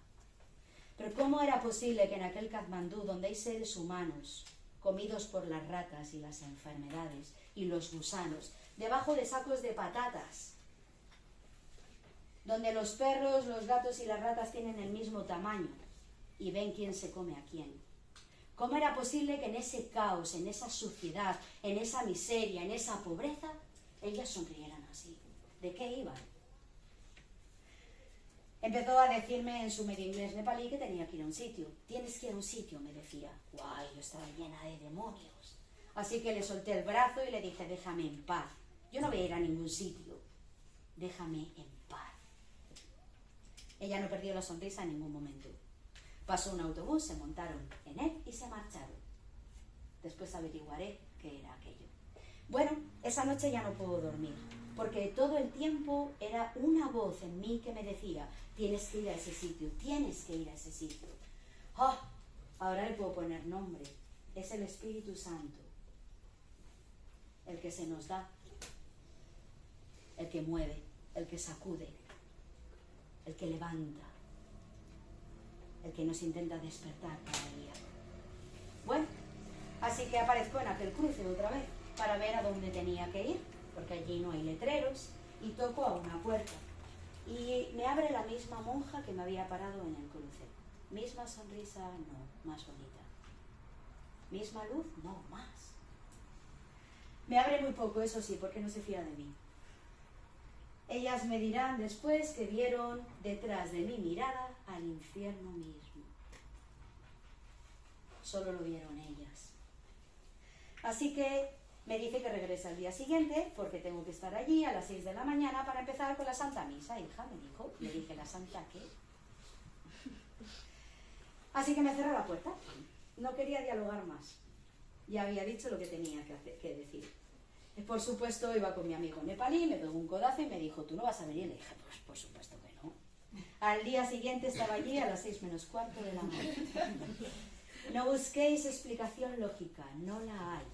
Pero ¿cómo era posible que en aquel Katmandú, donde hay seres humanos comidos por las ratas y las enfermedades y los gusanos, debajo de sacos de patatas, donde los perros, los gatos y las ratas tienen el mismo tamaño y ven quién se come a quién? ¿Cómo era posible que en ese caos, en esa suciedad, en esa miseria, en esa pobreza, ellas sonrieran así? ¿De qué iban? Empezó a decirme en su medio inglés nepalí que tenía que ir a un sitio. Tienes que ir a un sitio, me decía. ¡Guay! Yo estaba llena de demonios. Así que le solté el brazo y le dije, déjame en paz. Yo no voy a ir a ningún sitio. Déjame en paz. Ella no perdió la sonrisa en ningún momento. Pasó un autobús, se montaron en él y se marcharon. Después averiguaré qué era aquello. Bueno, esa noche ya no puedo dormir, porque todo el tiempo era una voz en mí que me decía, tienes que ir a ese sitio, tienes que ir a ese sitio. ¡Oh! Ahora le puedo poner nombre. Es el Espíritu Santo, el que se nos da, el que mueve, el que sacude, el que levanta, el que nos intenta despertar cada día. Bueno, así que aparezco en aquel cruce otra vez para ver a dónde tenía que ir, porque allí no hay letreros, y toco a una puerta. Y me abre la misma monja que me había parado en el cruce. Misma sonrisa, no, más bonita. Misma luz, no, más. Me abre muy poco, eso sí, porque no se fía de mí. Ellas me dirán después que vieron detrás de mi mirada al infierno mismo. Solo lo vieron ellas. Así que me dice que regrese al día siguiente, porque tengo que estar allí a las 6 de la mañana para empezar con la Santa Misa. Hija, me dijo. Le dije, ¿la Santa qué? Así que me cerré la puerta. No quería dialogar más. Ya había dicho lo que tenía que decir. Por supuesto, iba con mi amigo nepalí, me pegó un codazo y me dijo, ¿tú no vas a venir? Le dije, pues por supuesto que no. Al día siguiente estaba allí a las 6 menos cuarto de la mañana. No busquéis explicación lógica, no la hay.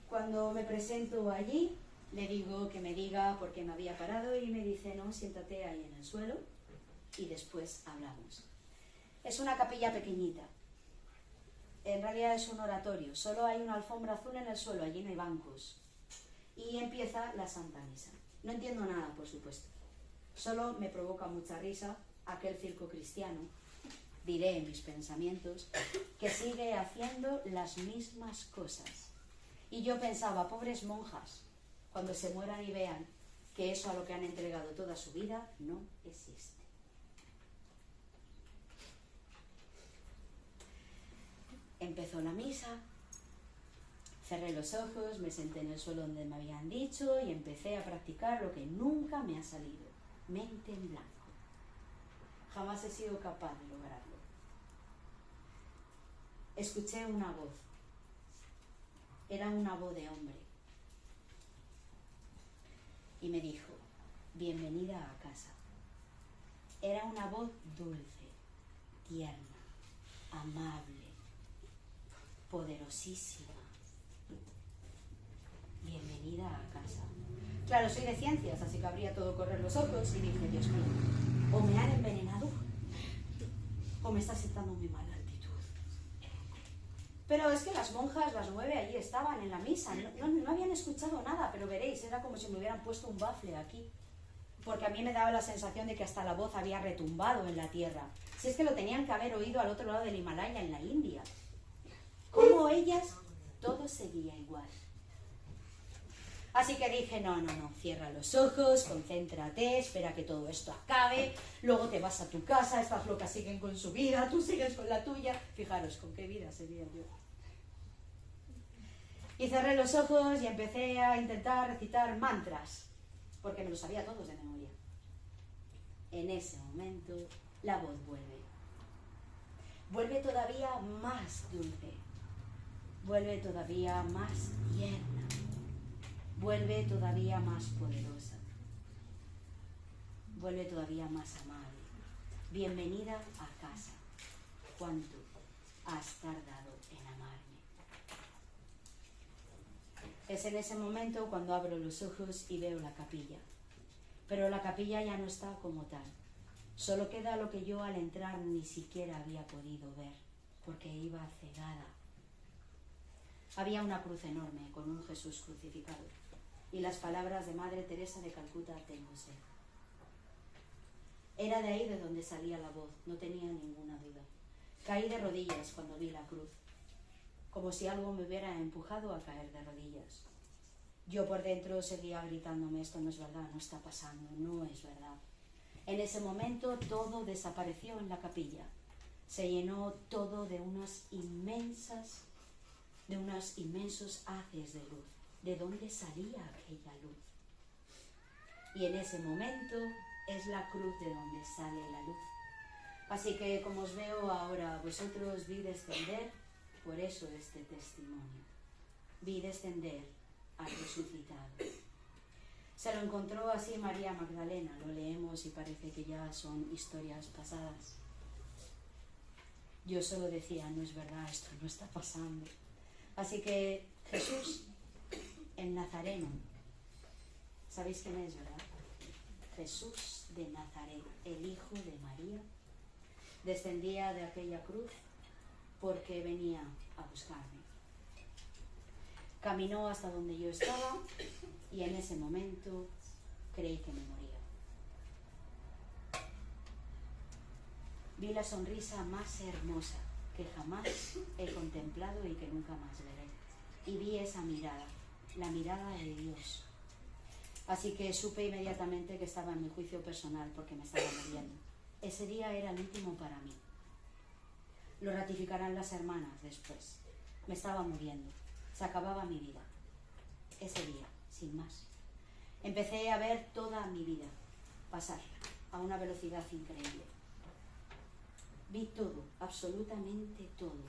Cuando me presento allí, le digo que me diga por qué me había parado y me dice, no, siéntate ahí en el suelo y después hablamos. Es una capilla pequeñita. En realidad es un oratorio, solo hay una alfombra azul en el suelo, allí no hay bancos. Y empieza la Santa Misa. No entiendo nada, por supuesto. Solo me provoca mucha risa aquel circo cristiano, diré en mis pensamientos, que sigue haciendo las mismas cosas. Y yo pensaba, pobres monjas, cuando se mueran y vean que eso a lo que han entregado toda su vida no existe. Empezó la misa, cerré los ojos, me senté en el suelo donde me habían dicho y empecé a practicar lo que nunca me ha salido, mente en blanco. Jamás he sido capaz de lograrlo. Escuché una voz. Era una voz de hombre. Y me dijo, bienvenida a casa. Era una voz dulce, tierna, amable, poderosísima. Bienvenida a casa. Claro, soy de ciencias, así que abría todo correr los ojos y dije, Dios mío, o me han envenenado o me está sentando muy mal la altitud. Pero es que las monjas, las 9, allí estaban en la misa, no habían escuchado nada, pero veréis, era como si me hubieran puesto un bafle aquí. Porque a mí me daba la sensación de que hasta la voz había retumbado en la tierra. Si es que lo tenían que haber oído al otro lado del Himalaya, en la India. Como ellas, todo seguía igual. Así que dije, no, cierra los ojos, concéntrate, espera que todo esto acabe, luego te vas a tu casa, estas locas siguen con su vida, tú sigues con la tuya. Fijaros con qué vida seguía yo. Y cerré los ojos y empecé a intentar recitar mantras, porque me los sabía todos de memoria. En ese momento, la voz vuelve. Vuelve todavía más dulce, vuelve todavía más tierna. Vuelve todavía más poderosa. Vuelve todavía más amable. Bienvenida a casa. ¿Cuánto has tardado en amarme? Es en ese momento cuando abro los ojos y veo la capilla. Pero la capilla ya no está como tal. Solo queda lo que yo al entrar ni siquiera había podido ver, porque iba cegada. Había una cruz enorme con un Jesús crucificado. Y las palabras de Madre Teresa de Calcuta, tengo sed. Era de ahí de donde salía la voz, no tenía ninguna duda. Caí de rodillas cuando vi la cruz, como si algo me hubiera empujado a caer de rodillas. Yo por dentro seguía gritándome, esto no es verdad, no está pasando, no es verdad. En ese momento todo desapareció en la capilla. Se llenó todo de unos inmensos haces de luz. ¿De dónde salía aquella luz? Y en ese momento es la cruz de donde sale la luz. Así que como os veo ahora, vosotros vi descender, por eso este testimonio. Vi descender al resucitado. Se lo encontró así María Magdalena, lo leemos y parece que ya son historias pasadas. Yo solo decía, no es verdad, esto no está pasando. Así que Jesús, el Nazareno, ¿sabéis quién es, verdad? Jesús de Nazaret, el hijo de María, descendía de aquella cruz porque venía a buscarme. Caminó hasta donde yo estaba y en ese momento creí que me moría. Vi la sonrisa más hermosa que jamás he contemplado y que nunca más veré. Y vi esa mirada, la mirada de Dios. Así que supe inmediatamente que estaba en mi juicio personal porque me estaba muriendo. Ese día era el último para mí. Lo ratificarán las hermanas después. Me estaba muriendo. Se acababa mi vida. Ese día, sin más. Empecé a ver toda mi vida pasar a una velocidad increíble. Vi todo, absolutamente todo.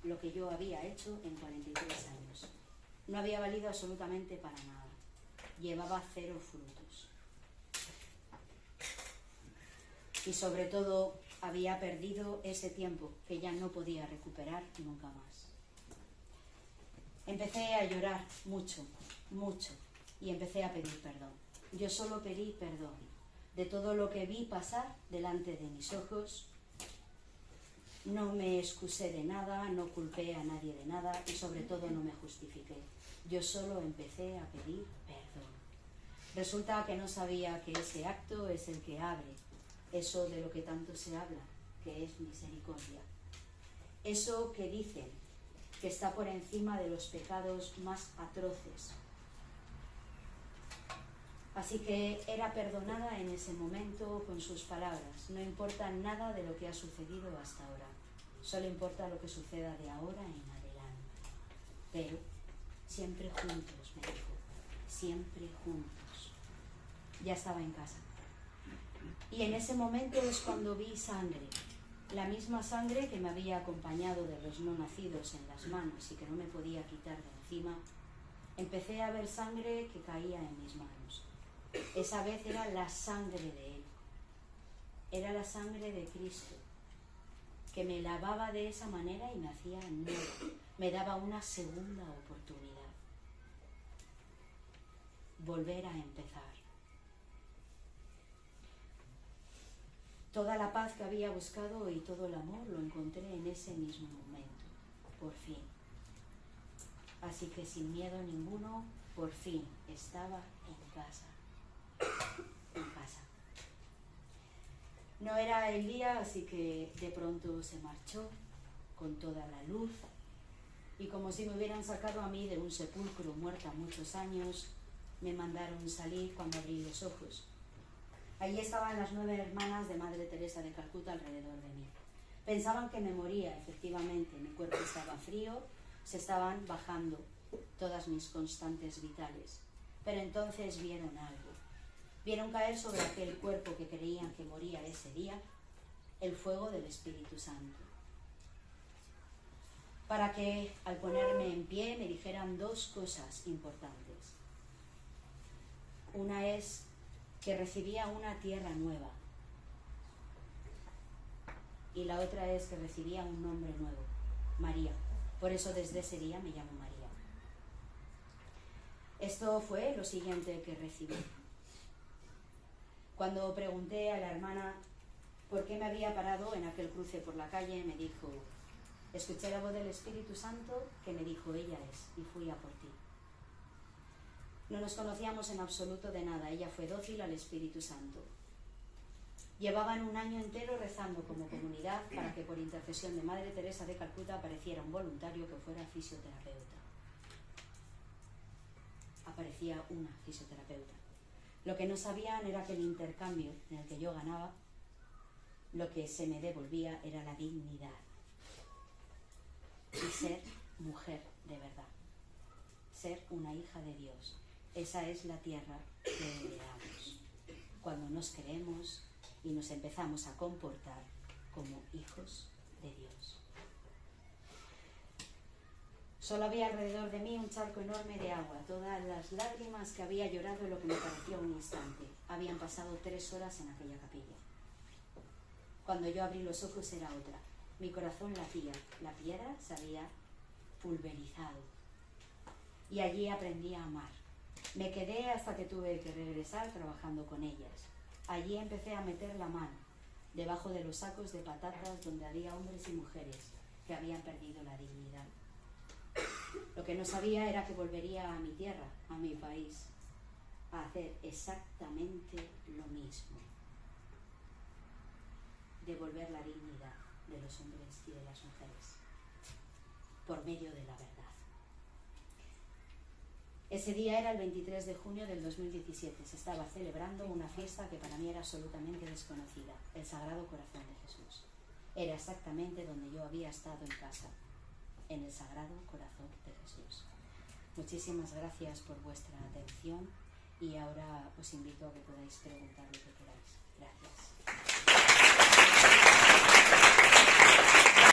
lo que yo había hecho en 43 años. No había valido absolutamente para nada. Llevaba 0 frutos. Y sobre todo había perdido ese tiempo que ya no podía recuperar nunca más. Empecé a llorar mucho, mucho, y empecé a pedir perdón. Yo solo pedí perdón de todo lo que vi pasar delante de mis ojos. No me excusé de nada, no culpé a nadie de nada y sobre todo no me justifiqué. Yo solo empecé a pedir perdón. Resulta que no sabía que ese acto es el que abre eso de lo que tanto se habla, que es misericordia. Eso que dicen que está por encima de los pecados más atroces. Así que era perdonada en ese momento con sus palabras. No importa nada de lo que ha sucedido hasta ahora. Solo importa lo que suceda de ahora en adelante. Pero siempre juntos, me dijo. Siempre juntos. Ya estaba en casa. Y en ese momento es cuando vi sangre. La misma sangre que me había acompañado de los no nacidos en las manos y que no me podía quitar de encima. Empecé a ver sangre que caía en mis manos. Esa vez era la sangre de Él. Era la sangre de Cristo, que me lavaba de esa manera y me hacía nueva. Me daba una segunda oportunidad. Volver a empezar. Toda la paz que había buscado y todo el amor lo encontré en ese mismo momento, por fin. Así que sin miedo ninguno, por fin estaba en casa. En casa. No era el día, así que de pronto se marchó con toda la luz y como si me hubieran sacado a mí de un sepulcro muerta muchos años, me mandaron salir cuando abrí los ojos. Allí estaban las 9 hermanas de Madre Teresa de Calcuta alrededor de mí. Pensaban que me moría, efectivamente, mi cuerpo estaba frío, se estaban bajando todas mis constantes vitales. Pero entonces vieron algo. Vieron caer sobre aquel cuerpo que creían que moría ese día el fuego del Espíritu Santo. Para que al ponerme en pie me dijeran 2 cosas importantes. Una es que recibía una tierra nueva y la otra es que recibía un nombre nuevo, María. Por eso desde ese día me llamo María. Esto fue lo siguiente que recibí. Cuando pregunté a la hermana por qué me había parado en aquel cruce por la calle, me dijo, escuché la voz del Espíritu Santo que me dijo, ella es, y fui a por ti. No nos conocíamos en absoluto de nada, ella fue dócil al Espíritu Santo. Llevaban un año entero rezando como comunidad para que por intercesión de Madre Teresa de Calcuta apareciera un voluntario que fuera fisioterapeuta. Aparecía una fisioterapeuta. Lo que no sabían era que el intercambio en el que yo ganaba, lo que se me devolvía era la dignidad y ser mujer de verdad, ser una hija de Dios. Esa es la tierra que heredamos cuando nos creemos y nos empezamos a comportar como hijos de Dios. Solo había alrededor de mí un charco enorme de agua. Todas las lágrimas que había llorado en lo que me parecía un instante. Habían pasado 3 horas en aquella capilla. Cuando yo abrí los ojos era otra. Mi corazón latía. La piedra se había pulverizado. Y allí aprendí a amar. Me quedé hasta que tuve que regresar trabajando con ellas. Allí empecé a meter la mano debajo de los sacos de patatas donde había hombres y mujeres que habían perdido la dignidad. Lo que no sabía era que volvería a mi tierra, a mi país, a hacer exactamente lo mismo. Devolver la dignidad de los hombres y de las mujeres por medio de la verdad. Ese día era el 23 de junio del 2017. Se estaba celebrando una fiesta que para mí era absolutamente desconocida, el Sagrado Corazón de Jesús. Era exactamente donde yo había estado en casa, en el Sagrado Corazón de Jesús. Muchísimas gracias por vuestra atención y ahora os invito a que podáis preguntar lo que queráis. Gracias.